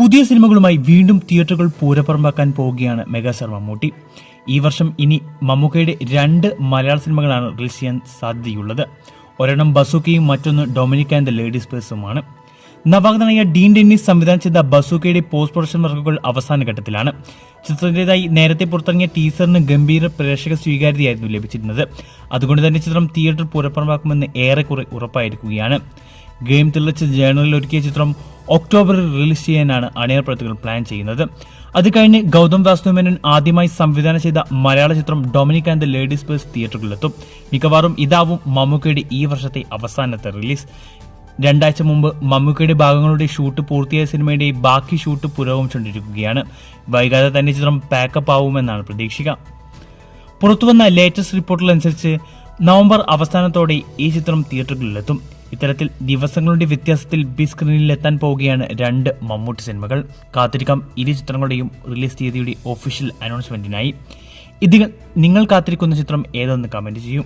പുതിയ സിനിമകളുമായി വീണ്ടും തിയേറ്ററുകൾ പൂരപ്പറമ്പാക്കാൻ പോവുകയാണ് മെഗാസ്റ്റാർ മമ്മൂട്ടി. ഈ വർഷം ഇനി മമ്മൂക്കയുടെ 2 മലയാള സിനിമകളാണ് റിലീസ് ചെയ്യാൻ സാധ്യതയുള്ളത്. ഒരെണ്ണം ബസൂക്കയും മറ്റൊന്ന് ഡൊമിനിക് ആൻഡ് ദ ലേഡീസ് പേഴ്സുമാണ്. നവാഗതനായ ഡീൻ ഡെന്നിസ് സംവിധാനം ചെയ്ത ബസൂക്കയുടെ പോസ്റ്റ് പ്രൊഡക്ഷൻ വർക്കുകൾ അവസാന ഘട്ടത്തിലാണ്. ചിത്രത്തിൻ്റെതായി നേരത്തെ പുറത്തിറങ്ങിയ ടീസറിന് ഗംഭീര പ്രേക്ഷക സ്വീകാര്യതയായിരുന്നു ലഭിച്ചിരുന്നത്. അതുകൊണ്ട് തന്നെ ചിത്രം തിയേറ്റർ പൂരപ്പറമ്പാക്കുമെന്ന് ഏറെക്കുറെ ഉറപ്പായിരിക്കുകയാണ്. ഗെയിം തെളിച്ച ജേണലിൽ ഒരുക്കിയ ചിത്രം ഒക്ടോബറിൽ റിലീസ് ചെയ്യാനാണ് അണിയർ പ്രവർത്തകർ പ്ലാൻ ചെയ്യുന്നത്. അത് കഴിഞ്ഞ് ഗൗതം വാസുദേവൻ ആദ്യമായി സംവിധാനം ചെയ്ത മലയാള ചിത്രം Dominic and the ladies purse തിയേറ്ററുകളിലെത്തും. മിക്കവാറും ഇതാവും മമ്മൂക്കയുടെ ഈ വർഷത്തെ അവസാനത്തെ റിലീസ്. 2 ആഴ്ച മുമ്പ് മമ്മൂക്കയുടെ ഭാഗങ്ങളുടെ ഷൂട്ട് പൂർത്തിയായ സിനിമയുടെ ബാക്കി ഷൂട്ട് പുരോഗമിച്ചുകൊണ്ടിരിക്കുകയാണ്. വൈകാതെ തന്നെ ചിത്രം പാക്കപ്പ് ആവുമെന്നാണ് പ്രതീക്ഷിക്കുക. പുറത്തുവന്ന ലേറ്റസ്റ്റ് റിപ്പോർട്ടുകളനുസരിച്ച് നവംബർ അവസാനത്തോടെ ഈ ചിത്രം തിയേറ്ററുകളിലെത്തും. ഇത്തരത്തിൽ ദിവസങ്ങളുടെ വ്യത്യാസത്തിൽ ബിഗ് സ്ക്രീനിൽ എത്താൻ പോവുകയാണ് 2 മമ്മൂട്ടി സിനിമകൾ. കാത്തിരിക്കാം ഇരു ചിത്രങ്ങളുടെയും റിലീസ് തീയതിയുടെ ഒഫീഷ്യൽ അനൗൺസ്മെന്റിനായി. ഇതിൽ നിങ്ങൾ കാത്തിരിക്കുന്ന ചിത്രം ഏതെന്ന് കമന്റ് ചെയ്യും.